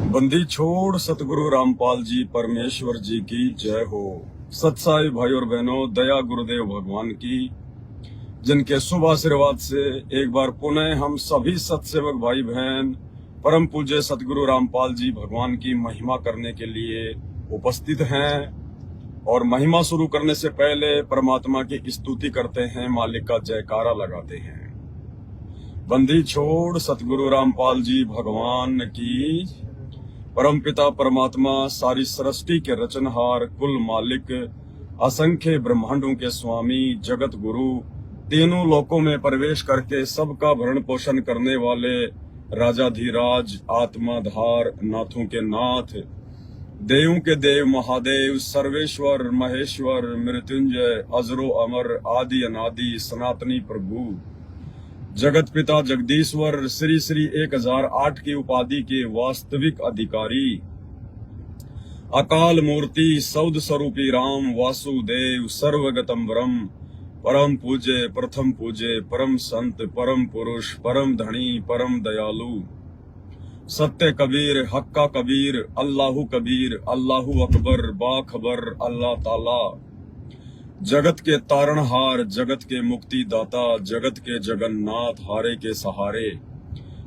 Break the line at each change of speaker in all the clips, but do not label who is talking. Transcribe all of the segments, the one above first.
बंदी छोड़ सतगुरु रामपाल जी परमेश्वर जी की जय हो। सत्साई भाई और बहनों, दया गुरुदेव भगवान की, जिनके शुभ आशीर्वाद से एक बार पुनः हम सभी सत्सेवक भाई बहन परम पूज्य सतगुरु रामपाल जी भगवान की महिमा करने के लिए उपस्थित हैं। और महिमा शुरू करने से पहले परमात्मा की स्तुति करते हैं, मालिक का जयकारा लगाते हैं। बंदी छोड़ सतगुरु रामपाल जी भगवान की, परमपिता परमात्मा सारी सृष्टि के रचनहार, कुल मालिक, असंख्य ब्रह्मांडों के स्वामी, जगत गुरु, तीनों लोकों में प्रवेश करके सबका भरण पोषण करने वाले राजाधिराज, आत्माधार, नाथों के नाथ, देवों के देव, महादेव, सर्वेश्वर, महेश्वर, मृत्युंजय, अजरो अमर, आदि अनादि, सनातनी प्रभु, जगत पिता जगदीश्वर, श्री श्री 1008 की उपाधि के वास्तविक अधिकारी, अकाल मूर्ति, सौद स्वरूपी राम, वासुदेव, सर्वगतम ब्रह्म, परम पूज्य, प्रथम पूज्य, परम संत, परम पुरुष, परम धनी, परम दयालु, सत्य कबीर, हक्का कबीर, अल्लाहु कबीर, अल्लाहु अकबर, बाखबर, अल्लाह ताला, जगत के तारणहार, जगत के मुक्तिदाता, जगत के जगन्नाथ, हारे के सहारे,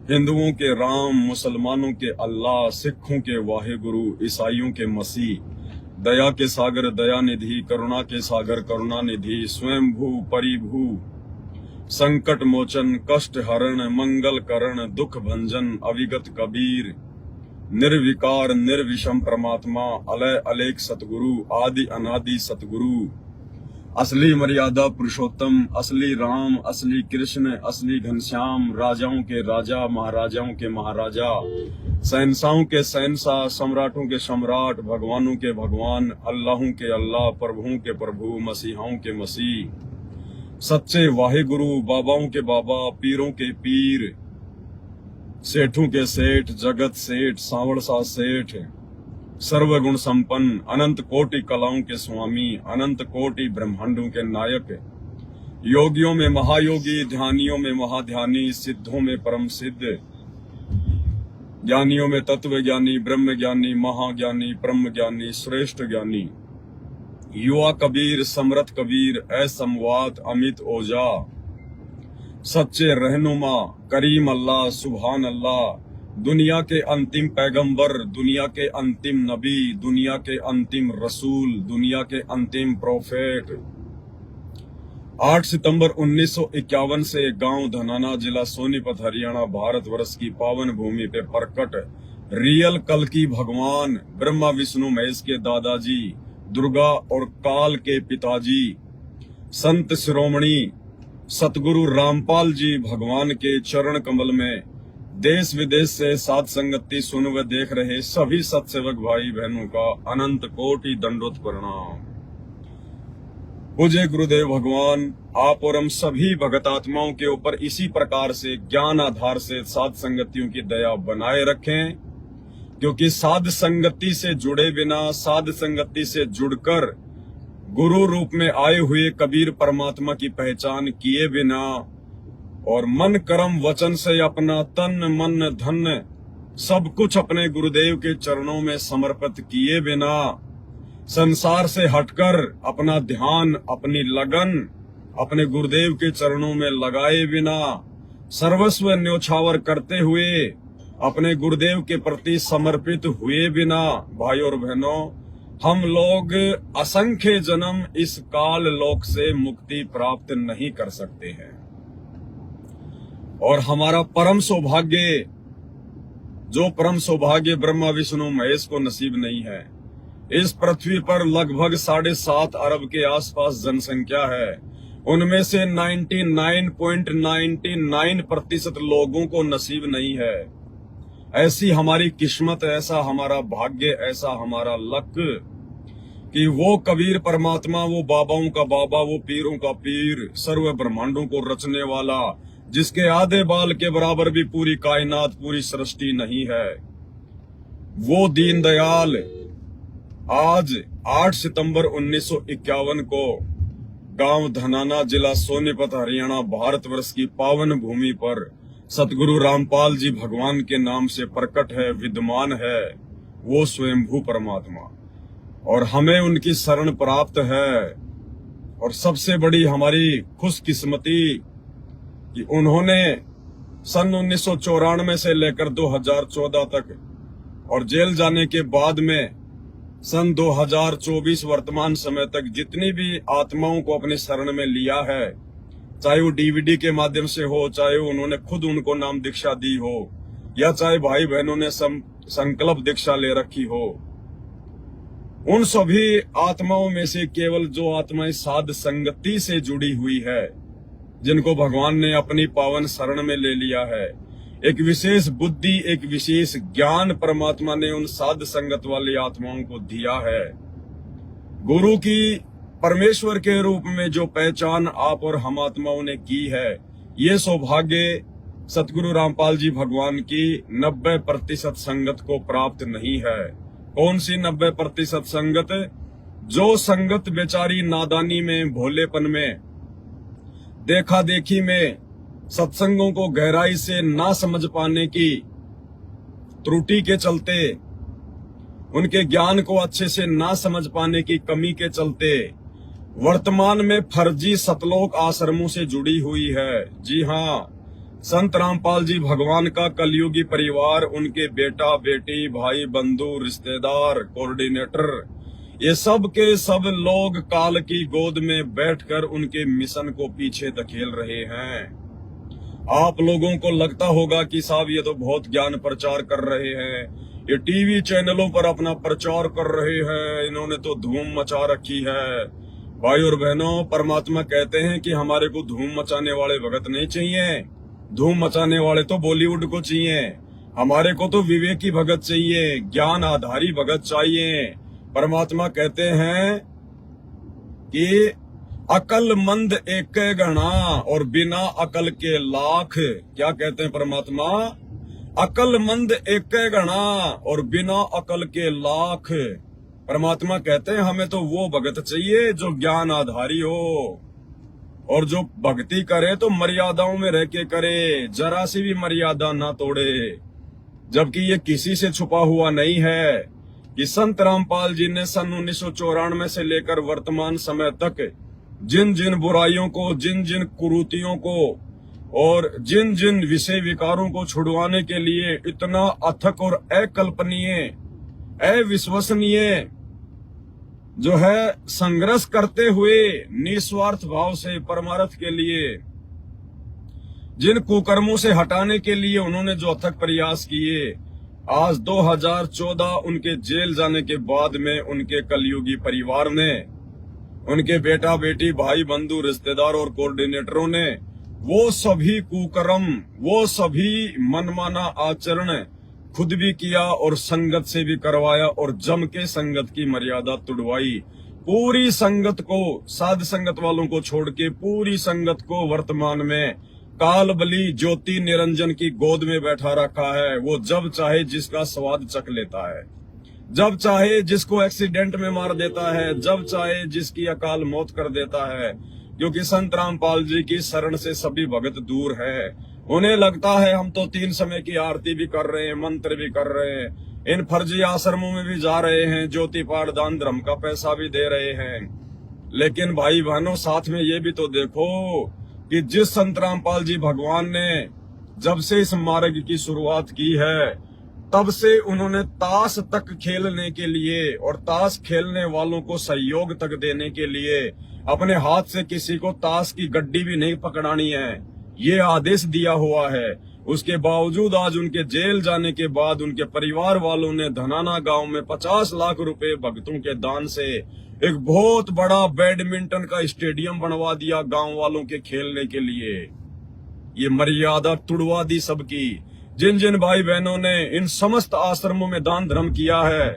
हिंदुओं के राम, मुसलमानों के अल्लाह, सिखों के वाहेगुरु, ईसाइयों के मसीह, दया के सागर दया निधि, करुणा के सागर करुणा निधि, स्वयंभू परिभू, संकट मोचन, कष्ट हरण, मंगल करण, दुख भंजन, अविगत कबीर, निर्विकार निर्विषम परमात्मा, अलय अलेख सतगुरु, आदि अनादि सतगुरु, असली मर्यादा पुरुषोत्तम, असली राम, असली कृष्ण, असली घनश्याम, राजाओं के राजा, महाराजाओं के महाराजा, शहंशाहों के शहंशाह, सम्राटों के सम्राट, भगवानों के भगवान, अल्लाहों के अल्लाह, प्रभुओं के प्रभु, मसीहाओं के मसीह, सच्चे वाहेगुरु, बाबाओं के बाबा, पीरों के पीर, सेठों के सेठ, जगत सेठ, सांवरसा सेठ, सर्वगुण संपन्न, अनंत कोटि कलाओं के स्वामी, अनंत कोटि ब्रह्मांडों के नायक, योगियों में महायोगी, ध्यानियों में महाध्यानी, सिद्धों में परम सिद्ध, ज्ञानियों में तत्व ज्ञानी, ब्रह्म ज्ञानी, महाज्ञानी, ब्रह्म ज्ञानी, श्रेष्ठ ज्ञानी, युवा कबीर, समरथ कबीर, असमवात, अमित ओजा, सच्चे रहनुमा, करीम अल्लाह, सुभान अल्लाह, दुनिया के अंतिम पैगंबर, दुनिया के अंतिम नबी, दुनिया के अंतिम रसूल, दुनिया के अंतिम प्रोफेट। 8 सितंबर 1951 से गांव धनाना, जिला सोनीपत, हरियाणा, भारतवर्ष की पावन भूमि पे प्रकट रियल कल्कि भगवान, ब्रह्मा विष्णु महेश के दादाजी, दुर्गा और काल के पिताजी, संत शिरोमणि सतगुरु रामपाल जी भगवान के चरण कमल में देश विदेश से साध संगति सुन व देख रहे सभी सत्सेवक भाई बहनों का अनंत कोटि दंडोत प्रणाम। पूज्य गुरुदेव भगवान आप और हम सभी भगत आत्माओं के ऊपर इसी प्रकार से ज्ञान आधार से साध संगतियों की दया बनाए रखें, क्योंकि साध संगति से जुड़े बिना, साध संगति से जुड़कर गुरु रूप में आए हुए कबीर परमात्मा की पहचान किए बिना और मन कर्म वचन से अपना तन मन धन सब कुछ अपने गुरुदेव के चरणों में समर्पित किए बिना, संसार से हटकर अपना ध्यान, अपनी लगन अपने गुरुदेव के चरणों में लगाए बिना, सर्वस्व न्योछावर करते हुए अपने गुरुदेव के प्रति समर्पित हुए बिना, भाई और बहनों, हम लोग असंख्य जन्म इस काल लोक से मुक्ति प्राप्त नहीं कर सकते हैं। और हमारा परम सौभाग्य, जो परम सौभाग्य ब्रह्मा विष्णु महेश को नसीब नहीं है। इस पृथ्वी पर लगभग 7.5 अरब के आसपास जनसंख्या है, उनमें से 99.99% लोगों को नसीब नहीं है। ऐसी हमारी किस्मत, ऐसा हमारा भाग्य, ऐसा हमारा लक कि वो कबीर परमात्मा, वो बाबाओं का बाबा, वो पीरों का पीर, सर्व ब्रह्मांडों को रचने वाला, जिसके आधे बाल के बराबर भी पूरी कायनात, पूरी सृष्टि नहीं है, वो दीनदयाल आज 8 सितंबर 1951 को गांव धनाना, जिला सोनीपत, हरियाणा, भारतवर्ष की पावन भूमि पर सतगुरु रामपाल जी भगवान के नाम से प्रकट है, विद्यमान है वो स्वयंभू परमात्मा, और हमें उनकी शरण प्राप्त है। और सबसे बड़ी हमारी खुशकिस्मती कि उन्होंने सन 1994 से लेकर 2014 तक और जेल जाने के बाद में सन 2024 वर्तमान समय तक जितनी भी आत्माओं को अपने शरण में लिया है, चाहे वो डीवीडी के माध्यम से हो, चाहे उन्होंने खुद उनको नाम दीक्षा दी हो, या चाहे भाई बहनों ने संकल्प दीक्षा ले रखी हो, उन सभी आत्माओं में से केवल जो आत्माएं साध संगति से जुड़ी हुई है, जिनको भगवान ने अपनी पावन शरण में ले लिया है, एक विशेष बुद्धि, एक विशेष ज्ञान परमात्मा ने उन साध संगत वाली आत्माओं को दिया है। गुरु की परमेश्वर के रूप में जो पहचान आप और हम आत्माओं ने की है, ये सौभाग्य सतगुरु रामपाल जी भगवान की 90% संगत को प्राप्त नहीं है। कौन सी 90% संगत? जो संगत बेचारी नादानी में, भोलेपन में, देखा देखी में, सत्संगों को गहराई से ना समझ पाने की त्रुटि के चलते, उनके ज्ञान को अच्छे से ना समझ पाने की कमी के चलते वर्तमान में फर्जी सतलोक आश्रमों से जुड़ी हुई है। जी हाँ, संत रामपाल जी भगवान का कलयुगी परिवार, उनके बेटा बेटी, भाई बंधु, रिश्तेदार, कोऑर्डिनेटर, ये सब के सब लोग काल की गोद में बैठकर उनके मिशन को पीछे धकेल रहे हैं। आप लोगों को लगता होगा कि साहब ये तो बहुत ज्ञान प्रचार कर रहे हैं, ये टीवी चैनलों पर अपना प्रचार कर रहे हैं, इन्होंने तो धूम मचा रखी है। भाई और बहनों, परमात्मा कहते हैं कि हमारे को धूम मचाने वाले भगत नहीं चाहिए, धूम मचाने वाले तो बॉलीवुड को चाहिए, हमारे को तो विवेकी भगत चाहिए, ज्ञान आधारी भगत चाहिए। परमात्मा कहते हैं कि अकलमंद एक गणा और बिना अकल के लाख। क्या कहते हैं परमात्मा? अकलमंद एक गणा और बिना अकल के लाख। परमात्मा कहते हैं हमें तो वो भगत चाहिए जो ज्ञान आधारी हो, और जो भक्ति करे तो मर्यादाओं में रह के करे, जरा सी भी मर्यादा ना तोड़े। जबकि ये किसी से छुपा हुआ नहीं है कि संत रामपाल जी ने सन 1994 से लेकर वर्तमान समय तक जिन जिन बुराइयों को, जिन जिन कुरीतियों को और जिन जिन विषय विकारों को छुड़वाने के लिए इतना अथक और अकल्पनीय, अविश्वसनीय जो है संघर्ष करते हुए निस्वार्थ भाव से परमार्थ के लिए, जिन कुकर्मों से हटाने के लिए उन्होंने जो अथक प्रयास किए, आज 2014 उनके जेल जाने के बाद में उनके कलयुगी परिवार ने, उनके बेटा बेटी, भाई बंधु, रिश्तेदार और कोऑर्डिनेटरों ने वो सभी कुकर्म, वो सभी मनमाना आचरण खुद भी किया और संगत से भी करवाया और जम के संगत की मर्यादा तुड़वाई। पूरी संगत को, साध संगत वालों को छोड़ के पूरी संगत को वर्तमान में काल बली ज्योति निरंजन की गोद में बैठा रखा है। वो जब चाहे जिसका स्वाद चख लेता है, जब चाहे जिसको एक्सीडेंट में मार देता है, जब चाहे जिसकी अकाल मौत कर देता है, क्योंकि संत रामपाल जी की शरण से सभी भगत दूर है। उन्हें लगता है हम तो 3 समय की आरती भी कर रहे हैं, मंत्र भी कर रहे हैं, इन फर्जी आश्रमों में भी जा रहे हैं, ज्योति पाठ दान धर्म का पैसा भी दे रहे हैं। लेकिन भाई बहनों, साथ में ये भी तो देखो कि जिस संत रामपाल जी भगवान ने जब से इस मार्ग की शुरुआत की है, तब से उन्होंने ताश तक खेलने के लिए और ताश खेलने वालों को सहयोग तक देने के लिए अपने हाथ से किसी को ताश की गड्डी भी नहीं पकड़ानी है, ये आदेश दिया हुआ है। उसके बावजूद आज उनके जेल जाने के बाद उनके परिवार वालों ने धनाना गांव में 50 लाख रुपए भक्तों के दान से एक बहुत बड़ा बैडमिंटन का स्टेडियम बनवा दिया गांव वालों के खेलने के लिए। ये मर्यादा तुड़वा दी सबकी। जिन जिन भाई बहनों ने इन समस्त आश्रमों में दान धर्म किया है,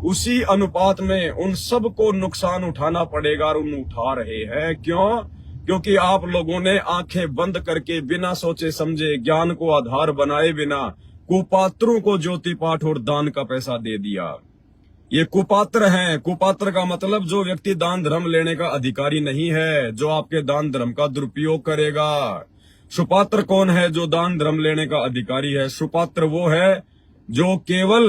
उसी अनुपात में उन सबको नुकसान उठाना पड़ेगा और उन उठा रहे हैं। क्यों? क्योंकि आप लोगों ने आंखें बंद करके बिना सोचे समझे, ज्ञान को आधार बनाए बिना कुपात्रों को ज्योति पाठ और दान का पैसा दे दिया। ये कुपात्र हैं। कुपात्र का मतलब जो व्यक्ति दान धर्म लेने का अधिकारी नहीं है, जो आपके दान धर्म का दुरुपयोग करेगा। सुपात्र कौन है? जो दान धर्म लेने का अधिकारी है। सुपात्र वो है जो केवल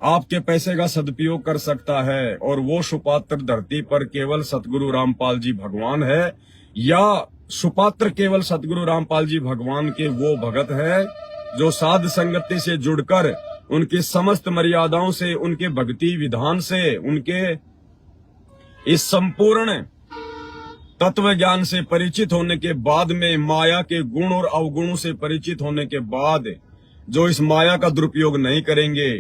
आपके पैसे का सदुपयोग कर सकता है, और वो सुपात्र धरती पर केवल सतगुरु रामपाल जी भगवान है, या सुपात्र केवल सतगुरु रामपाल जी भगवान के वो भगत है जो साध संगति से जुड़कर उनकी समस्त मर्यादाओं से, उनके भक्ति विधान से, उनके इस संपूर्ण तत्व ज्ञान से परिचित होने के बाद में, माया के गुण और अवगुणों से परिचित होने के बाद, जो इस माया का दुरुपयोग नहीं करेंगे,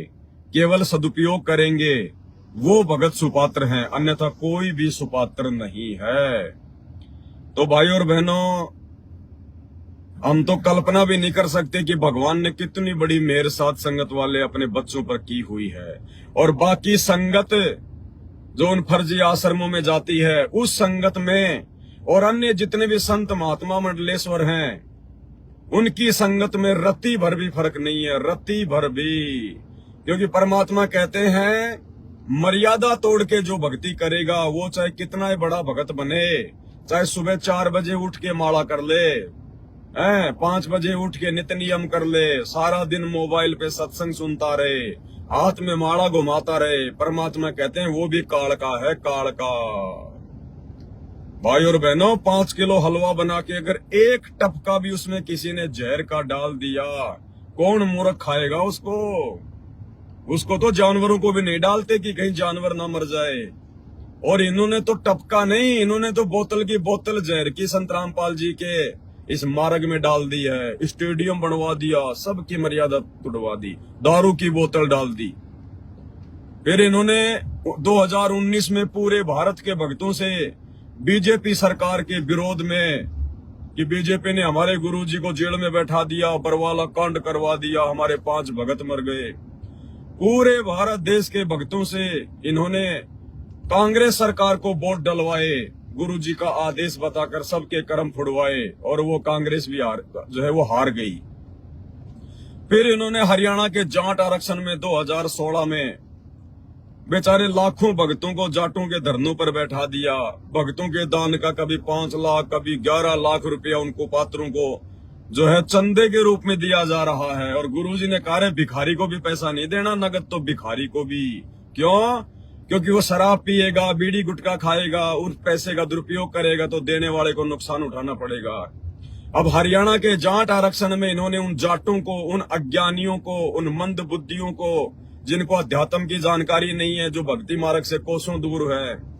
केवल सदुपयोग करेंगे, वो भगत सुपात्र हैं, अन्यथा कोई भी सुपात्र नहीं है। तो भाई और बहनों, हम तो कल्पना भी नहीं कर सकते कि भगवान ने कितनी बड़ी मेहर साथ संगत वाले अपने बच्चों पर की हुई है। और बाकी संगत जो उन फर्जी आश्रमों में जाती है, उस संगत में और अन्य जितने भी संत महात्मा मंडलेश्वर हैं, उनकी संगत में रत्ती भर भी फर्क नहीं है, रत्ती भर भी। क्योंकि परमात्मा कहते हैं, मर्यादा तोड़ के जो भक्ति करेगा वो चाहे कितना ही बड़ा भगत बने, चाहे सुबह 4 बजे उठ के माला कर ले, 5 बजे उठ के नित्य नियम कर ले, सारा दिन मोबाइल पे सत्संग सुनता रहे, हाथ में माला घुमाता रहे, परमात्मा कहते हैं वो भी काल का है, काल का। भाई और बहनों, 5 किलो हलवा बना के अगर एक टपका भी उसमें किसी ने जहर का डाल दिया, कौन मूर्ख खाएगा उसको? उसको तो जानवरों को भी नहीं डालते कि कहीं जानवर ना मर जाए। और इन्होंने तो टपका नहीं, इन्होंने तो बोतल की बोतल जहर की संत रामपाल जी के इस मार्ग में डाल दी है, स्टेडियम बनवा दिया, सबकी मर्यादा तोड़वा दी, दारू की बोतल डाल दी। फिर इन्होंने 2019 में पूरे भारत के भक्तों से बीजेपी सरकार के विरोध में, कि बीजेपी ने हमारे गुरुजी को जेल में बैठा दिया, बरवाला कांड करवा दिया, हमारे 5 भगत मर गए, पूरे भारत देश के भक्तों से इन्होंने कांग्रेस सरकार को वोट डलवाए, गुरुजी का आदेश बताकर सबके कर्म फुड़वाए, और वो कांग्रेस भी हार गई। फिर इन्होंने हरियाणा के जाट आरक्षण में 2016 में बेचारे लाखों भक्तों को जाटों के धरनों पर बैठा दिया। भक्तों के दान का कभी 5 लाख, कभी 11 लाख रुपया उनको पात्रों को चंदे के रूप में दिया जा रहा है। और गुरुजी ने कहा, भिखारी को भी पैसा नहीं देना नगद, तो भिखारी को भी। क्यों? क्योंकि वो शराब पिएगा, बीड़ी गुटखा खाएगा, उस पैसे का दुरुपयोग करेगा तो देने वाले को नुकसान उठाना पड़ेगा। अब हरियाणा के जाट आरक्षण में इन्होंने उन जाटों को, उन अज्ञानियों को, उन मंद बुद्धियों को, जिनको अध्यात्म की जानकारी नहीं है, जो भक्ति मार्ग से कोसों दूर है,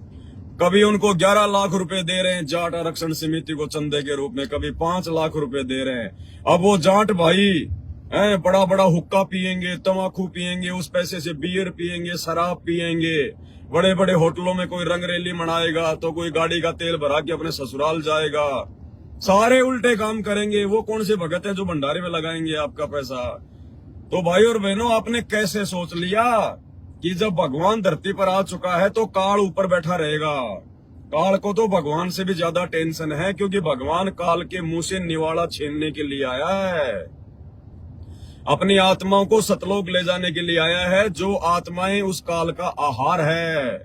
कभी उनको 11 लाख रुपए दे रहे हैं जाट आरक्षण समिति को चंदे के रूप में, कभी 5 लाख रुपए दे रहे हैं। अब वो जाट भाई बड़ा बड़ा हुक्का पिएंगे, तमाकू पिएंगे, उस पैसे से बियर पिएंगे, शराब पिएंगे, बड़े बड़े होटलों में कोई रंगरेली मनाएगा, तो कोई गाड़ी का तेल भरा के अपने ससुराल जाएगा, सारे उल्टे काम करेंगे। वो कौन से भगत है जो भंडारे में लगाएंगे आपका पैसा? तो भाई और बहनों, आपने कैसे सोच लिया कि जब भगवान धरती पर आ चुका है तो काल ऊपर बैठा रहेगा? काल को तो भगवान से भी ज्यादा टेंशन है, क्योंकि भगवान काल के मुंह से निवाड़ा छीनने के लिए आया है, अपनी आत्माओं को सतलोक ले जाने के लिए आया है, जो आत्माएं उस काल का आहार है।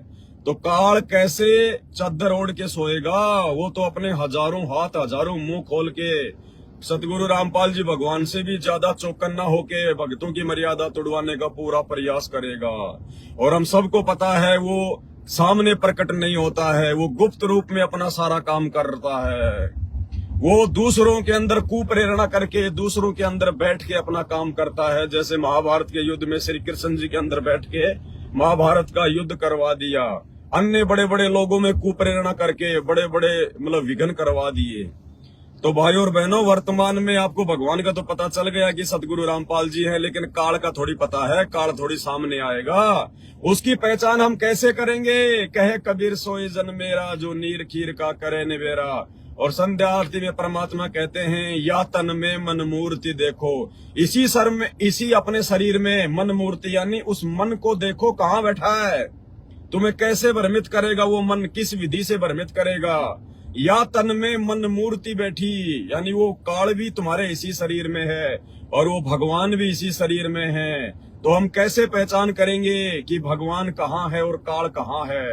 तो काल कैसे चादर ओढ़ के सोएगा? वो तो अपने हजारों हाथ, हजारों मुंह खोल के सतगुरु रामपाल जी भगवान से भी ज्यादा चौकन्ना होके भक्तों की मर्यादा तोड़वाने का पूरा प्रयास करेगा। और हम सबको पता है वो सामने प्रकट नहीं होता है, वो गुप्त रूप में अपना सारा काम करता है। वो दूसरों के अंदर कुप्रेरणा करके, दूसरों के अंदर बैठ के अपना काम करता है। जैसे महाभारत के युद्ध में श्री कृष्ण जी के अंदर बैठ के महाभारत का युद्ध करवा दिया, अन्य बड़े बड़े लोगों में कुप्रेरणा करके बड़े बड़े विघ्न करवा दिए। तो भाई और बहनों, वर्तमान में आपको भगवान का तो पता चल गया कि सतगुरु रामपाल जी हैं, लेकिन काल का थोड़ी पता है, काल थोड़ी सामने आएगा। उसकी पहचान हम कैसे करेंगे? कहे कबीर सोई जन मेरा, जो नीर खीर का करे निवेरा। और संध्या आरती में परमात्मा कहते हैं, या तन में मन मूर्ति देखो, इसी सर में, इसी अपने शरीर में मन मूर्ति, यानी उस मन को देखो कहाँ बैठा है, तुम्हें कैसे भ्रमित करेगा वो मन, किस विधि से भ्रमित करेगा। या तन में मन मूर्ति बैठी, यानी वो काल भी तुम्हारे इसी शरीर में है और वो भगवान भी इसी शरीर में है। तो हम कैसे पहचान करेंगे कि भगवान कहाँ है और काल कहाँ है?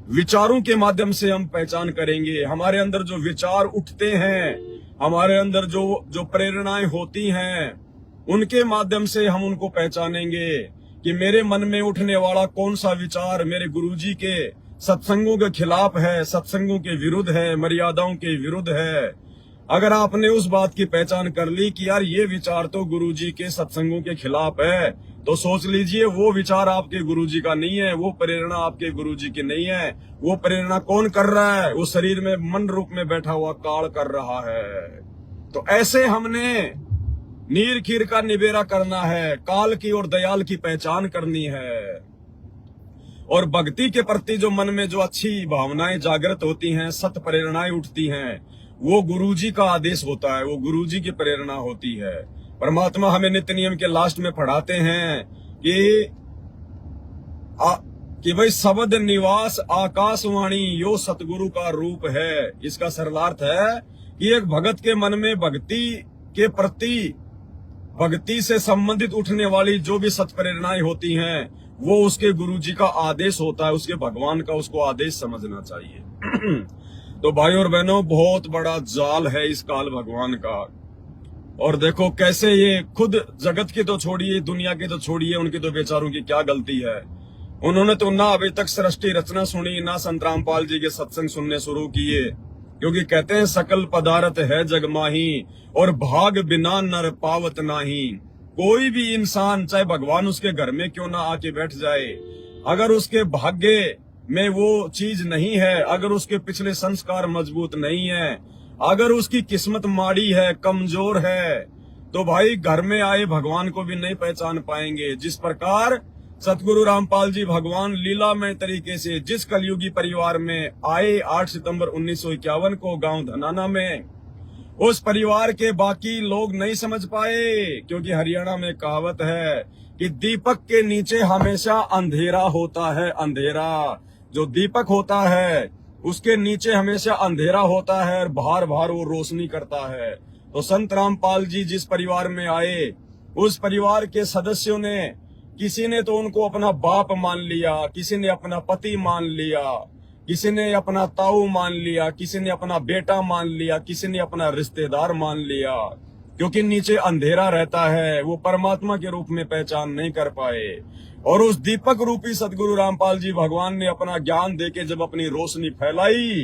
विचारों के माध्यम से हम पहचान करेंगे। हमारे अंदर जो विचार उठते हैं, हमारे अंदर जो जो प्रेरणाएं होती हैं उनके माध्यम से हम उनको पहचानेंगे कि मेरे मन में उठने वाला कौन सा विचार मेरे गुरुजी के सत्संगों के खिलाफ है, सत्संगों के विरुद्ध है, मर्यादाओं के विरुद्ध है। अगर आपने उस बात की पहचान कर ली कि यार ये विचार तो गुरुजी के सत्संगों के खिलाफ है, तो सोच लीजिए वो विचार आपके गुरुजी का नहीं है, वो प्रेरणा आपके गुरुजी की नहीं है। वो प्रेरणा कौन कर रहा है? वो शरीर में मन रूप में बैठा हुआ काल कर रहा है। तो ऐसे हमने नीर खीर का निबेरा करना है, काल की और दयाल की पहचान करनी है। और भक्ति के प्रति जो मन में जो अच्छी भावनाएं जागृत होती हैं, सत प्रेरणाएं उठती हैं, वो गुरुजी का आदेश होता है, वो गुरुजी की प्रेरणा होती है। परमात्मा हमें नित्य नियम के लास्ट में पढ़ाते हैं कि भाई शब्द निवास आकाशवाणी यो सतगुरु का रूप है। इसका सरलार्थ है कि एक भगत के मन में भक्ति के प्रति, भक्ति से संबंधित उठने वाली जो भी सत्प्रेरणाएं होती हैं, वो उसके गुरुजी का आदेश होता है, उसके भगवान का उसको आदेश समझना चाहिए। तो भाई और बहनों, बहुत बड़ा जाल है इस काल भगवान का। और देखो कैसे ये खुद जगत की तो छोड़िए, दुनिया की तो छोड़िए, उनकी तो बेचारों की क्या गलती है। उन्होंने तो ना अभी तक सृष्टि रचना सुनी, ना संत रामपाल जी के सत्संग सुनने शुरू किए, क्योंकि कहते हैं सकल पदार्थ है जग माही और भाग बिना नर पावत नाही। कोई भी इंसान, चाहे भगवान उसके घर में क्यों ना आके बैठ जाए, अगर उसके भाग्य में वो चीज नहीं है, अगर उसके पिछले संस्कार मजबूत नहीं है, अगर उसकी किस्मत माड़ी है, कमजोर है, तो भाई घर में आए भगवान को भी नहीं पहचान पाएंगे। जिस प्रकार सतगुरु रामपाल जी भगवान लीलामय तरीके से जिस कलयुगी परिवार में आए 8 सितंबर 1951 को गांव धनाना में, उस परिवार के बाकी लोग नहीं समझ पाए, क्योंकि हरियाणा में कहावत है कि दीपक के नीचे हमेशा अंधेरा होता है। अंधेरा जो दीपक होता है उसके नीचे हमेशा अंधेरा होता है और बाहर बाहर वो रोशनी करता है। तो संत रामपाल जी जिस परिवार में आए, उस परिवार के सदस्यों ने, किसी ने तो उनको अपना बाप मान लिया, किसी ने अपना पति मान लिया, किसी ने अपना ताऊ मान लिया, किसी ने अपना बेटा मान लिया, किसी ने अपना रिश्तेदार मान लिया, क्योंकि नीचे अंधेरा रहता है, वो परमात्मा के रूप में पहचान नहीं कर पाए। और उस दीपक रूपी सतगुरु रामपाल जी भगवान ने अपना ज्ञान देके जब अपनी रोशनी फैलाई,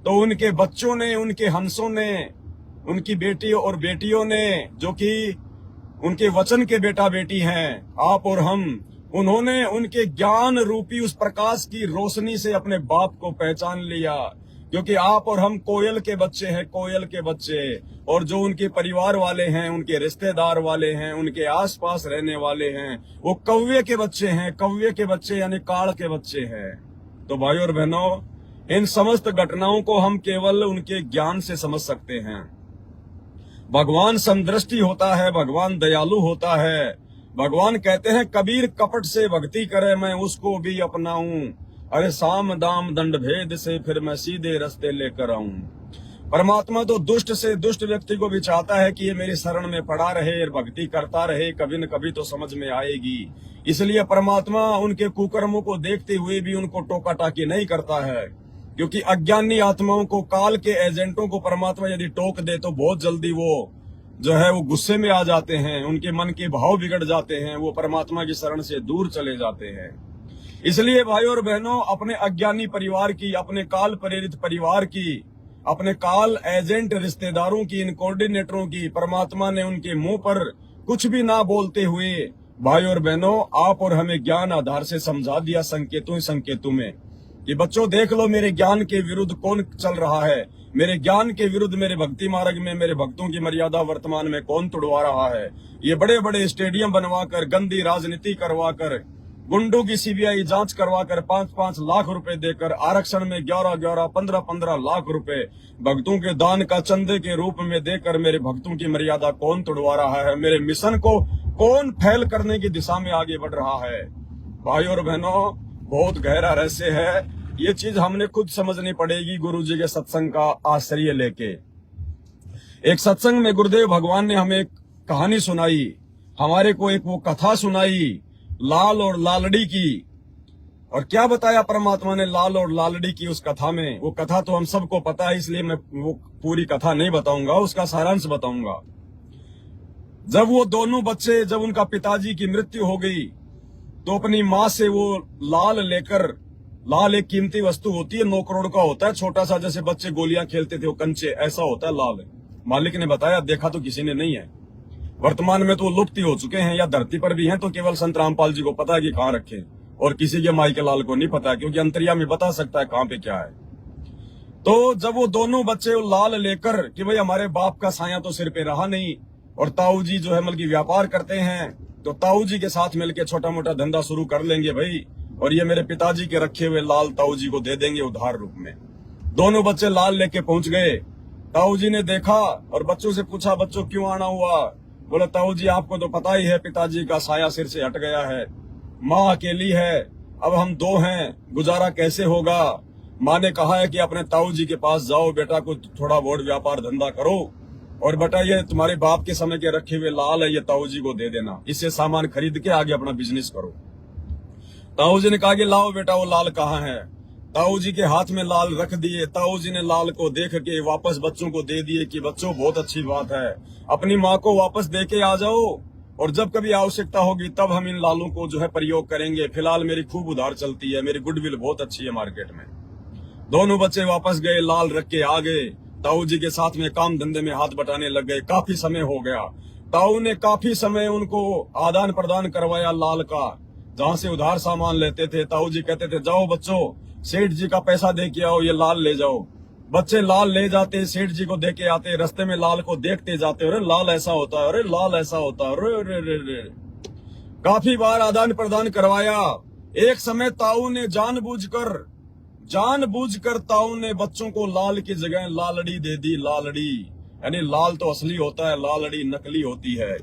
तो उनके बच्चों ने, उनके हंसों ने, उनकी बेटियों और बेटियों ने, जो कि उनके वचन के बेटा बेटी हैं, आप और हम, उन्होंने उनके ज्ञान रूपी उस प्रकाश की रोशनी से अपने बाप को पहचान लिया। क्योंकि आप और हम कोयल के बच्चे हैं, कोयल के बच्चे। और जो उनके परिवार वाले हैं, उनके रिश्तेदार वाले हैं, उनके आसपास रहने वाले हैं, वो कौवे के बच्चे हैं, कौवे के बच्चे यानी काल के बच्चे हैं। तो भाई और बहनों, इन समस्त घटनाओं को हम केवल उनके ज्ञान से समझ सकते हैं। भगवान समदृष्टि होता है, भगवान दयालु होता है। भगवान कहते हैं कबीर कपट से भक्ति करे मैं उसको भी अपनाऊं, अरे साम दाम दंड भेद से फिर मैं सीधे रास्ते लेकर आऊं। परमात्मा तो दुष्ट से दुष्ट व्यक्ति को भी चाहता है कि ये मेरी शरण में पड़ा रहे और भक्ति करता रहे, कभी न कभी तो समझ में आएगी। इसलिए परमात्मा उनके कुकर्मों को देखते हुए भी उनको टोका टाकी नहीं करता है, क्योंकि अज्ञानी आत्माओं को, काल के एजेंटों को परमात्मा यदि टोक दे तो बहुत जल्दी वो जो है वो गुस्से में आ जाते हैं, उनके मन के भाव बिगड़ जाते हैं, वो परमात्मा की शरण से दूर चले जाते हैं। इसलिए भाई और बहनों, अपने अज्ञानी परिवार की, अपने काल प्रेरित परिवार की, अपने काल एजेंट रिश्तेदारों की, इन कोऑर्डिनेटरों की परमात्मा ने उनके मुंह पर कुछ भी ना बोलते हुए भाई और बहनों आप और हमें ज्ञान आधार से समझा दिया, संकेतों में कि बच्चों देख लो मेरे ज्ञान के विरुद्ध कौन चल रहा है, मेरे ज्ञान के विरुद्ध, मेरे भक्ति मार्ग में मेरे भक्तों की मर्यादा वर्तमान में कौन तोड़वा रहा है। ये बड़े बड़े स्टेडियम बनवाकर, गंदी राजनीति करवाकर, गुंडों की सीबीआई जांच करवाकर 5-5 लाख रुपए देकर, आरक्षण में 11-11, 15-15 लाख रुपए भक्तों के दान का चंदे के रूप में देकर मेरे भक्तों की मर्यादा कौन तोड़वा रहा है, मेरे मिशन को कौन फैल करने की दिशा में आगे बढ़ रहा है। भाई और बहनों, बहुत गहरा रहस्य है, ये चीज हमने खुद समझनी पड़ेगी गुरुजी के सत्संग का आश्रय लेके। एक सत्संग में गुरुदेव भगवान ने हमें एक कहानी सुनाई, हमारे को एक वो कथा सुनाई लाल और लालड़ी की। और क्या बताया परमात्मा ने लाल और लालड़ी की उस कथा में? वो कथा तो हम सबको पता है, इसलिए मैं वो पूरी कथा नहीं बताऊंगा, उसका सारांश बताऊंगा। जब वो दोनों बच्चे, जब उनका पिताजी की मृत्यु हो गई तो अपनी माँ से वो लाल लेकर, लाल एक कीमती वस्तु होती है, 9 करोड़ का होता है, छोटा सा, जैसे बच्चे गोलियां खेलते थे वो कंचे, ऐसा होता है लाल। मालिक ने बताया, देखा तो किसी ने नहीं है। वर्तमान में तो लुप्त हो चुके हैं, या धरती पर भी हैं तो केवल संत रामपाल जी को पता है कि कहाँ रखे, और किसी के माई के लाल को नहीं पता, क्योंकि अंतर्यामी बता सकता है कहाँ पे क्या है। तो जब वो दोनों बच्चे वो लाल लेकर कि भाई हमारे बाप का साया तो सिर पे रहा नहीं, और ताऊ जी जो है मतलब व्यापार करते हैं, तो ताऊ जी के साथ मिलकर छोटा मोटा धंधा शुरू कर लेंगे भाई, और ये मेरे पिताजी के रखे हुए लाल ताऊ जी को दे देंगे उधार रूप में। दोनों बच्चे लाल लेके पहुंच गए। ताऊ जी ने देखा और बच्चों से पूछा, बच्चों क्यों आना हुआ? बोले, ताऊ जी आपको तो पता ही है, पिताजी का साया सिर से हट गया है, माँ अकेली है, अब हम 2 हैं, गुजारा कैसे होगा? माँ ने कहा है कि अपने ताऊ जी के पास जाओ बेटा, कुछ थोड़ा बहुत व्यापार धंधा करो, और बेटा ये तुम्हारे बाप के समय के रखे हुए लाल है, ये ताऊ जी को दे देना, इससे सामान खरीद के आगे अपना बिजनेस करो। ताऊ जी ने कहा कि लाओ बेटा वो लाल कहाँ है? ताऊ जी के हाथ में लाल रख दिए। ताऊ जी ने लाल को देख के वापस बच्चों को दे दिए कि बच्चों बहुत अच्छी बात है, अपनी माँ को वापस दे के आ जाओ, और जब कभी आवश्यकता होगी तब हम इन लालों को जो है प्रयोग करेंगे, फिलहाल मेरी खूब उधार चलती है, मेरी गुडविल बहुत अच्छी है मार्केट में। दोनों बच्चे वापस गए, लाल रख के आ गए, ताऊ जी के साथ में काम धंधे में हाथ बटाने लग गए। काफी समय हो गया, ताऊ ने काफी समय उनको आदान प्रदान करवाया लाल का, जहाँ से उधार सामान लेते थे। ताऊ जी कहते थे, जाओ बच्चों सेठ जी का पैसा दे के आओ, ये लाल ले जाओ। बच्चे लाल ले जाते, सेठ जी को दे के आते, रास्ते में लाल को देखते जाते, अरे लाल ऐसा होता है, अरे लाल ऐसा होता है, अरे। काफी बार आदान प्रदान करवाया। एक समय ताऊ ने जानबूझकर ताऊ ने बच्चों को लाल की जगह लालड़ी दे दी। लालड़ी यानी लाल तो असली होता है, लालड़ी नकली होती है।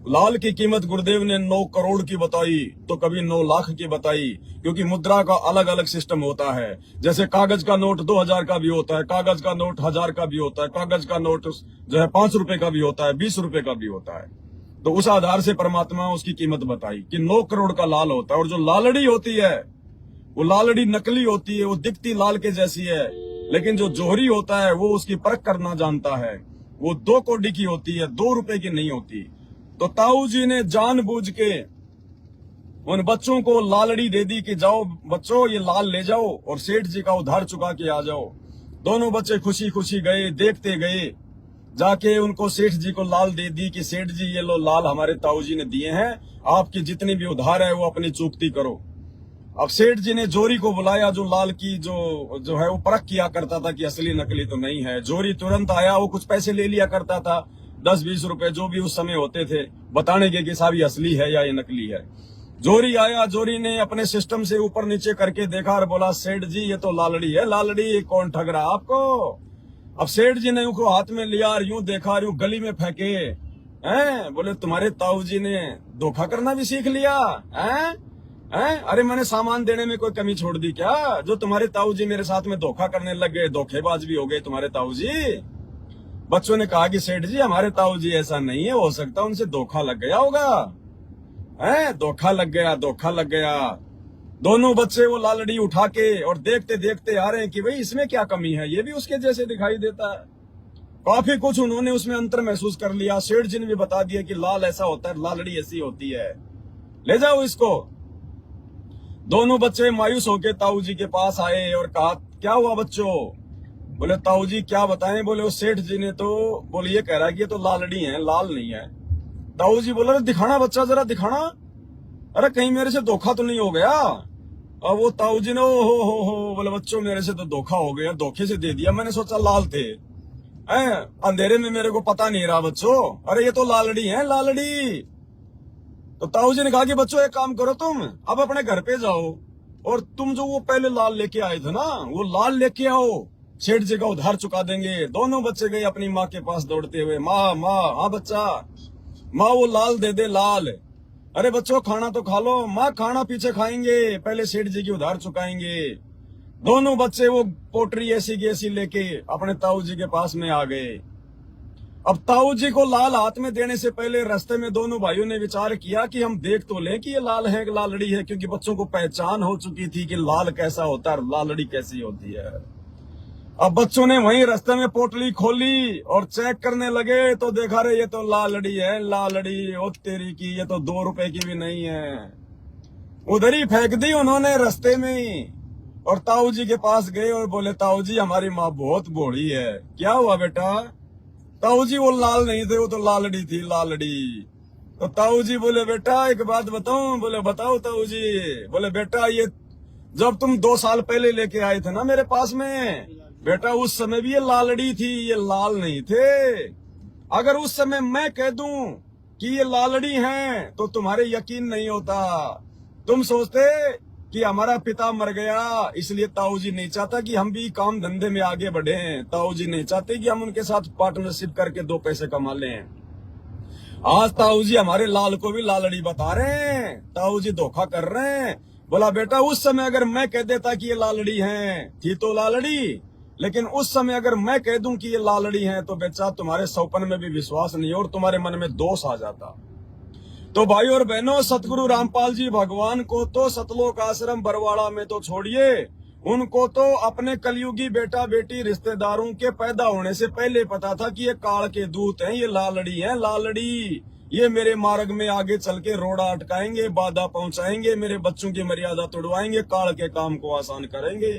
लाल की कीमत गुरुदेव ने 9 करोड़ की बताई, तो कभी 9 लाख की बताई, क्योंकि मुद्रा का अलग अलग सिस्टम होता है। जैसे कागज का नोट 2000 का भी होता है, कागज का नोट 1000 का भी होता है, कागज का नोट जो है 5 रुपए का भी होता है, 20 रुपए का भी होता है। तो उस आधार से परमात्मा उसकी कीमत बताई कि 9 करोड़ का लाल होता है। और जो लालड़ी होती है वो लालड़ी नकली होती है, वो दिखती लाल के जैसी है, लेकिन जो जोहरी होता है वो उसकी परख करना जानता है, वो 2 कौड़ी की होती है, 2 रुपए की नहीं होती। तो ताऊ जी ने जानबूझ के उन बच्चों को लालड़ी दे दी कि जाओ बच्चों ये लाल ले जाओ और सेठ जी का उधार चुका के आ जाओ। दोनों बच्चे खुशी खुशी गए, देखते गए, जाके उनको सेठ जी को लाल दे दी कि सेठ जी ये लो लाल हमारे ताऊ जी ने दिए हैं, आपकी जितनी भी उधार है वो अपनी चूकती करो। अब सेठ जी ने जोरी को बुलाया, जो लाल की जो है वो परख किया करता था कि असली नकली तो नहीं है। जोरी तुरंत आया, वो कुछ पैसे ले लिया करता था, 10-20 रुपए जो भी उस समय होते थे, बताने के कि साहब ये असली है या ये नकली है। जोरी आया, जोरी ने अपने सिस्टम से ऊपर नीचे करके देखा और बोला, सेठ जी ये तो लालड़ी है, लालड़ी कौन ठग रहा आपको? अब सेठ जी ने उनको हाथ में लिया और यूं देखा, यूं गली में फेंके हैं। बोले, तुम्हारे ताऊ जी ने धोखा करना भी सीख लिया हैं? अरे मैंने सामान देने में कोई कमी छोड़ दी क्या? जो तुम्हारे ताऊ जी मेरे साथ में धोखा करने लग गए, धोखेबाज भी हो गए तुम्हारे ताऊ जी। बच्चों ने कहा कि सेठ जी हमारे ताऊ जी ऐसा नहीं है, हो सकता उनसे धोखा लग गया होगा। धोखा लग गया। दोनों बच्चे वो लालड़ी उठा के और देखते देखते आ रहे हैं कि भाई इसमें क्या कमी है, ये भी उसके जैसे दिखाई देता है। काफी कुछ उन्होंने उसमें अंतर महसूस कर लिया। सेठ जी ने भी बता दिया कि लाल ऐसा होता है, लालड़ी ऐसी होती है, ले जाओ इसको। दोनों बच्चे मायूस होके ताऊ जी के पास आए और कहा, क्या हुआ बच्चों? बोले, ताऊ जी क्या बताएं? बोले, वो सेठ जी ने तो बोले ये कह रहा है कि ये तो लालड़ी है, लाल नहीं है। ताऊ जी बोले, दिखाना बच्चा, जरा दिखाना, अरे कहीं मेरे से धोखा तो नहीं हो गया? अब वो ताऊ जी ने हो बोले, बच्चों मेरे से तो धोखा हो गया, धोखे से दे दिया, मैंने सोचा लाल थे, अंधेरे में मेरे को पता नहीं रहा बच्चों, अरे ये तो लालड़ी है, लालड़ी। तो ताऊ जी ने कहा कि बच्चों एक काम करो, तुम अब अपने घर पे जाओ और तुम जो वो पहले लाल लेके आए थे ना, वो लाल लेके आओ, सेठ जी का उधार चुका देंगे। दोनों बच्चे गए अपनी माँ के पास दौड़ते हुए, माँ हाँ बच्चा, माँ वो लाल दे दे, लाल। अरे बच्चों खाना तो खा लो। माँ खाना पीछे खाएंगे, पहले सेठ जी की उधार चुकाएंगे। दोनों बच्चे वो पोटरी ऐसी की ऐसी लेके अपने ताऊ जी के पास में आ गए। अब ताऊ जी को लाल हाथ में देने से पहले रास्ते में दोनों भाइयों ने विचार किया कि हम देख तो लें कि ये लाल है कि लालड़ी है, क्योंकि बच्चों को पहचान हो चुकी थी कि लाल कैसा होता है, लालड़ी कैसी होती है। अब बच्चों ने वहीं रास्ते में पोटली खोली और चेक करने लगे तो देखा रे ये तो लालड़ी है, लालड़ी ओ तेरी की, ये तो 2 रुपए की भी नहीं है। उधर ही फेंक दी उन्होंने रास्ते में ही, और ताऊ जी के पास गए और बोले ताऊ जी हमारी माँ बहुत भोली है। क्या हुआ बेटा? ताऊ जी वो लाल नहीं थे, वो तो लालड़ी थी, लालड़ी। तो ताऊ जी बोले बेटा एक बात बताऊं? बोले बताओ ताऊ जी। बोले बेटा ये जब तुम 2 साल पहले लेके आए थे ना मेरे पास में, बेटा उस समय भी ये लालड़ी थी, ये लाल नहीं थे। अगर उस समय मैं कह दूं कि ये लालड़ी हैं तो तुम्हारे यकीन नहीं होता, तुम सोचते कि हमारा पिता मर गया इसलिए ताऊ जी नहीं चाहता कि हम भी काम धंधे में आगे बढ़े। ताऊ जी नहीं चाहते कि हम उनके साथ पार्टनरशिप करके 2 पैसे कमा लें। आज ताऊ जी हमारे लाल को भी लालड़ी बता रहे हैं, ताऊ जी धोखा कर रहे हैं। बोला बेटा उस समय अगर मैं कह देता कि ये लालड़ी हैं, थी तो लालड़ी, लेकिन उस समय अगर मैं कह दूं कि ये लालड़ी हैं तो बेचा तुम्हारे सौपन में भी विश्वास नहीं और तुम्हारे मन में दोष आ जाता। तो भाई और बहनों, सतगुरु रामपाल जी भगवान को तो सतलोक आश्रम बरवाड़ा में तो छोड़िए, उनको तो अपने कलयुगी बेटा बेटी रिश्तेदारों के पैदा होने से पहले पता था कि ये काल के दूत हैं, ये लालड़ी हैं, लालड़ी। ये मेरे मार्ग में आगे चल के रोड़ा अटकाएंगे, बाधा पहुंचाएंगे, मेरे बच्चों की मर्यादा तोड़वाएंगे, काल के काम को आसान करेंगे।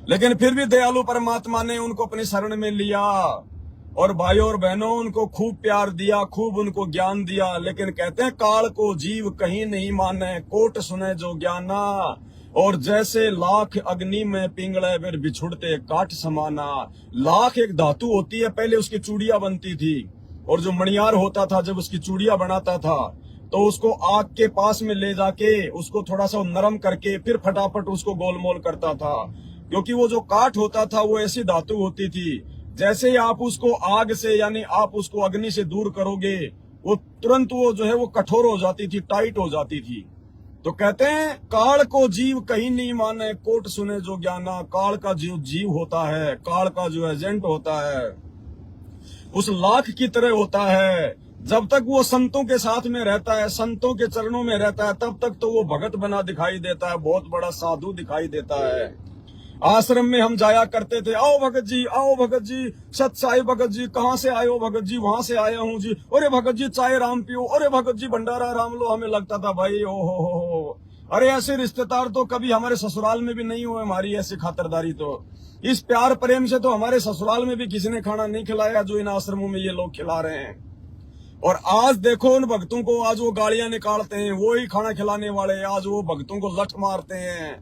लेकिन फिर भी दयालु परमात्मा ने उनको अपनी शरण में लिया और भाइयों और बहनों उनको खूब प्यार दिया, खूब उनको ज्ञान दिया। लेकिन कहते हैं काल को जीव कहीं नहीं माने, कोट सुने जो ज्ञाना, और जैसे लाख अग्नि में पिंगले फिर बिछुड़ते काट समाना। लाख एक धातु होती है, पहले उसकी चूड़ियां बनती थी, और जो मणियार होता था जब उसकी चूड़ियां बनाता था तो उसको आग के पास में ले जाके उसको थोड़ा सा नरम करके फिर फटाफट उसको गोलमोल करता था, क्योंकि वो जो काठ होता था वो ऐसी धातु होती थी, जैसे ही आप उसको आग से यानी आप उसको अग्नि से दूर करोगे वो तुरंत वो जो है वो कठोर हो जाती थी, टाइट हो जाती थी। तो कहते हैं काल को जीव कहीं नहीं माने, कोट सुने जो ज्ञाना। काल का जो जीव होता है, काल का जो एजेंट होता है, उस लाख की तरह होता है। जब तक वो संतों के साथ में रहता है, संतों के चरणों में रहता है, तब तक तो वो भगत बना दिखाई देता है, बहुत बड़ा साधु दिखाई देता है। आश्रम में हम जाया करते थे, आओ भगत जी, आओ भगत जी, सत साई भगत जी, कहाँ से आए हो भगत जी? वहां से आया हूँ जी। अरे भगत जी चाय राम पियो, अरे भगत जी भंडारा राम लो। हमें लगता था भाई ओ हो, अरे ऐसे रिश्तेदार तो कभी हमारे ससुराल में भी नहीं हुए। हमारी ऐसी खातिरदारी तो, इस प्यार प्रेम से तो हमारे ससुराल में भी किसी ने खाना नहीं खिलाया जो इन आश्रमों में ये लोग खिला रहे हैं। और आज देखो उन भक्तों को, आज वो गालियां निकालते हैं, वो ही खाना खिलाने वाले आज वो भक्तों को लठ मारते हैं।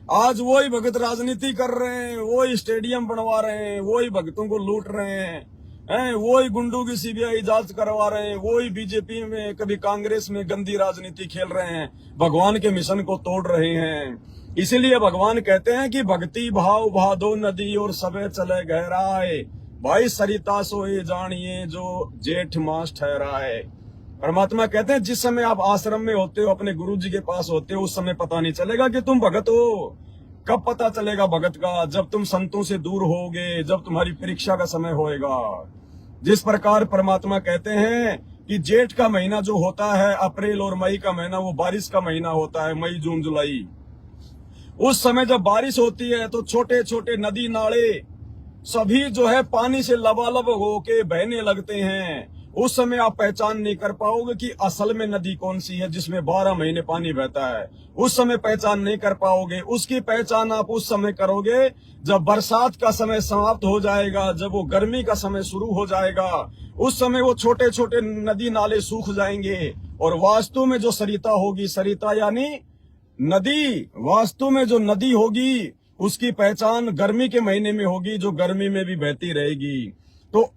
आज वो ही भगत राजनीति कर रहे हैं, वो ही स्टेडियम बनवा रहे हैं, वो ही भक्तों को लूट रहे हैं, वो ही गुंडों की सीबीआई जांच करवा रहे हैं, वो ही बीजेपी में कभी कांग्रेस में गंदी राजनीति खेल रहे हैं, भगवान के मिशन को तोड़ रहे हैं। इसीलिए भगवान कहते हैं कि भक्ति भाव भादो नदी और सबे चले गहराए, भाई सरिता सोए जानिए जो जेठ मास ठहराए। परमात्मा कहते हैं जिस समय आप आश्रम में होते हो, अपने गुरु जी के पास होते हो, उस समय पता नहीं चलेगा कि तुम भगत हो। कब पता चलेगा भगत का? जब तुम संतों से दूर होगे, जब तुम्हारी परीक्षा का समय होएगा। जिस प्रकार परमात्मा कहते हैं कि जेठ का महीना जो होता है, अप्रैल और मई का महीना, वो बारिश का महीना होता है, मई जून जुलाई। उस समय जब बारिश होती है तो छोटे छोटे नदी नाले सभी जो है पानी से लबालब होके बहने लगते हैं। उस समय आप पहचान नहीं कर पाओगे कि असल में नदी कौन सी है जिसमें 12 महीने पानी बहता है। उस समय पहचान नहीं कर पाओगे। उसकी पहचान आप उस समय करोगे जब बरसात का समय समाप्त हो जाएगा, जब वो गर्मी का समय शुरू हो जाएगा। उस समय वो छोटे छोटे नदी नाले सूख जाएंगे और वास्तु में जो सरिता होगी, सरिता यानी नदी, वास्तु में जो नदी होगी उसकी पहचान गर्मी के महीने में होगी, जो गर्मी में भी बहती रहेगी। तो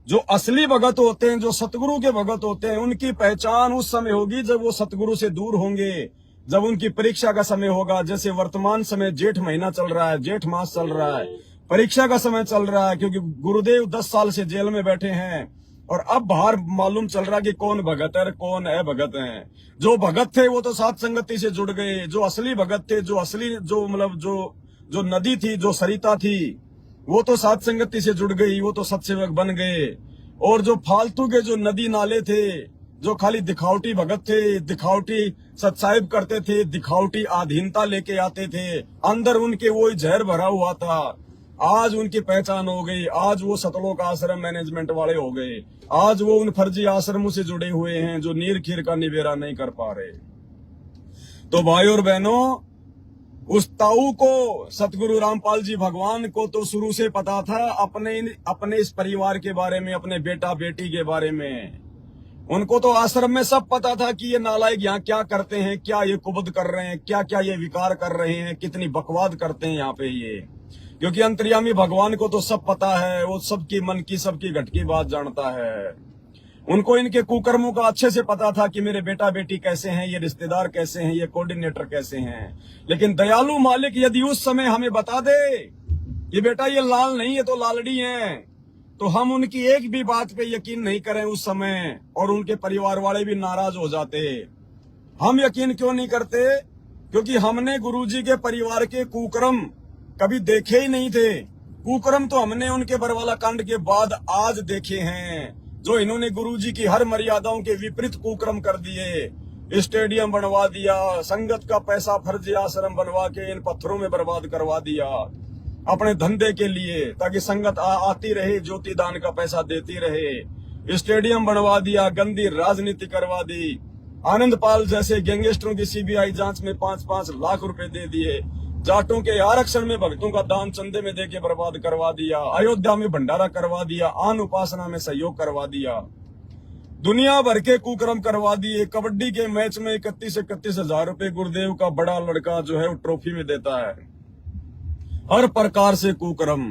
जो असली भगत होते हैं, जो सतगुरु के भगत होते हैं, उनकी पहचान उस समय होगी जब वो सतगुरु से दूर होंगे, जब उनकी परीक्षा का समय होगा। जैसे वर्तमान समय जेठ महीना चल रहा है, जेठ मास चल रहा है, परीक्षा का समय चल रहा है, क्योंकि गुरुदेव 10 साल से जेल में बैठे हैं और अब बाहर मालूम चल रहा है कि कौन भगत है, कौन है भगत है। जो भगत थे वो तो सात संगति से जुड़ गए, जो असली भगत थे, जो असली जो मतलब जो नदी थी, जो सरिता थी, वो तो सात संगति से जुड़ गई, वो तो सत्सेवक बन गए। और जो फालतू के जो नदी नाले थे, जो खाली दिखावटी भगत थे, दिखावटी सत्साहिब करते थे, दिखावटी आधीनता लेके आते थे, अंदर उनके वो जहर भरा हुआ था, आज उनकी पहचान हो गई। आज वो सतलोक आश्रम मैनेजमेंट वाले हो गए। आज वो उन फर्जी आश्रमों से जुड़े हुए हैं जो नीर खीर का निबेरा नहीं कर पा रहे। तो भाई और बहनों, उस ताऊ को, सतगुरु रामपाल जी भगवान को तो शुरू से पता था अपने इस परिवार के बारे में, अपने बेटा बेटी के बारे में। उनको तो आश्रम में सब पता था कि ये नालायक यहाँ क्या करते हैं, क्या ये कुबद कर रहे हैं, क्या क्या ये विकार कर रहे हैं, कितनी बकवाद करते हैं यहाँ पे ये। क्योंकि अंतर्यामी भगवान को तो सब पता है, वो सबकी मन की, सबकी घट की बात जानता है। उनको इनके कुकर्मों का अच्छे से पता था कि मेरे बेटा बेटी कैसे हैं, ये रिश्तेदार कैसे हैं, ये कोऑर्डिनेटर कैसे हैं। लेकिन दयालु मालिक यदि उस समय हमें बता दे कि बेटा ये लाल नहीं है तो लालड़ी है, तो हम उनकी एक भी बात पे यकीन नहीं करें उस समय, और उनके परिवार वाले भी नाराज हो जाते। हम यकीन क्यों नहीं करते? क्योंकि हमने गुरुजी के परिवार के कुकर्म कभी देखे ही नहीं थे। कुकर्म तो हमने उनके बरवाला कांड के बाद आज देखे हैं, जो इन्होंने गुरुजी की हर मर्यादाओं के विपरीत कुकर्म कर दिए। स्टेडियम बनवा दिया, संगत का पैसा फर्जी आश्रम बनवा के इन पत्थरों में बर्बाद करवा दिया अपने धंधे के लिए, ताकि संगत आती रहे, ज्योति दान का पैसा देती रहे। स्टेडियम बनवा दिया, गंदी राजनीति करवा दी। आनंद पाल जैसे गैंगस्टरों की सीबीआई जांच में 5-5 लाख रुपए दे दिए। जाटों के आरक्षण में भक्तों का दान चंदे में देके बर्बाद करवा दिया। अयोध्या में भंडारा करवा दिया, आन उपासना में सहयोग करवा दिया। दुनिया भर के कुकर्म करवा दिए। कबड्डी के मैच में 31 हजार रुपए गुरुदेव का बड़ा लड़का जो है वो ट्रॉफी में देता है। हर प्रकार से कुकर्म।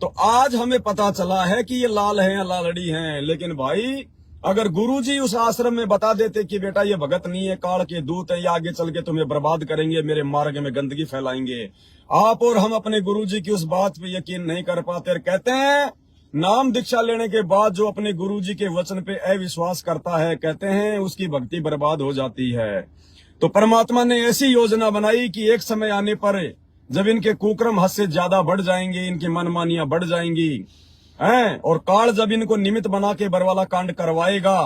तो आज हमें पता चला है कि ये लाल हैं या लालड़ी हैं। लेकिन भाई, अगर गुरुजी उस आश्रम में बता देते कि बेटा ये भगत नहीं है, काल के दूत है, ये आगे चल के तुम्हें बर्बाद करेंगे, मेरे मार्ग में गंदगी फैलाएंगे, आप और हम अपने गुरुजी की उस बात पे यकीन नहीं कर पाते। और कहते हैं नाम दीक्षा लेने के बाद जो अपने गुरुजी के वचन पे अविश्वास करता है, कहते हैं उसकी भक्ति बर्बाद हो जाती है। तो परमात्मा ने ऐसी योजना बनाई कि एक समय आने पर जब इनके कुकर्म हद से ज्यादा बढ़ जाएंगे, इनकी मनमानियां बढ़ जाएंगी हैं, और काल जब इनको निमित्त बना के बरवाला कांड करवाएगा,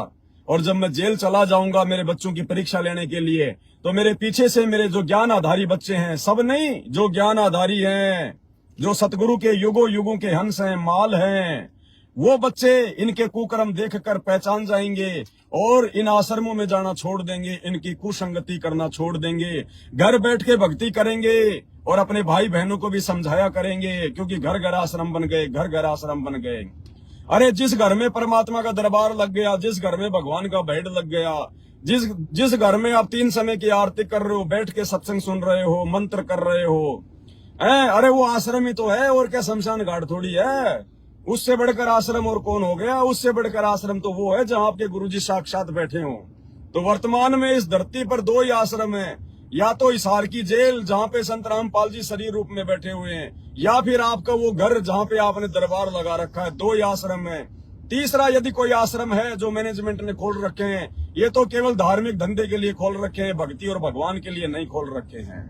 और जब मैं जेल चला जाऊंगा मेरे बच्चों की परीक्षा लेने के लिए, तो मेरे पीछे से मेरे जो ज्ञान आधारी बच्चे हैं, सब नहीं, जो ज्ञान आधारी हैं, जो सतगुरु के युगों युगों के हंस हैं, माल हैं, वो बच्चे इनके कुकर्म देखकर पहचान जाएंगे और इन आश्रमों में जाना छोड़ देंगे, इनकी कुसंगति करना छोड़ देंगे, घर बैठ के भक्ति करेंगे और अपने भाई बहनों को भी समझाया करेंगे। क्योंकि घर घर आश्रम बन गए, घर घर आश्रम बन गए। अरे जिस घर में परमात्मा का दरबार लग गया, जिस घर में भगवान का भेंट लग गया, जिस घर में आप 3 समय की आरती कर रहे हो, बैठ के सत्संग सुन रहे हो, मंत्र कर रहे हो, अरे वो आश्रम ही तो है, और क्या शमशान घाट थोड़ी है। उससे बढ़कर आश्रम और कौन हो गया? उससे बढ़कर आश्रम तो वो है जहां आपके गुरुजी साक्षात बैठे हो। तो वर्तमान में इस धरती पर 2 ही आश्रम है, या तो हिसार की जेल जहां पे संत रामपाल जी शरीर रूप में बैठे हुए हैं, या फिर आपका वो घर जहां पे आपने दरबार लगा रखा है। 2 ही आश्रम है। तीसरा यदि कोई आश्रम है जो मैनेजमेंट ने खोल रखे हैं, ये तो केवल धार्मिक धंधे के लिए खोल रखे हैं, भक्ति और भगवान के लिए नहीं खोल रखे हैं।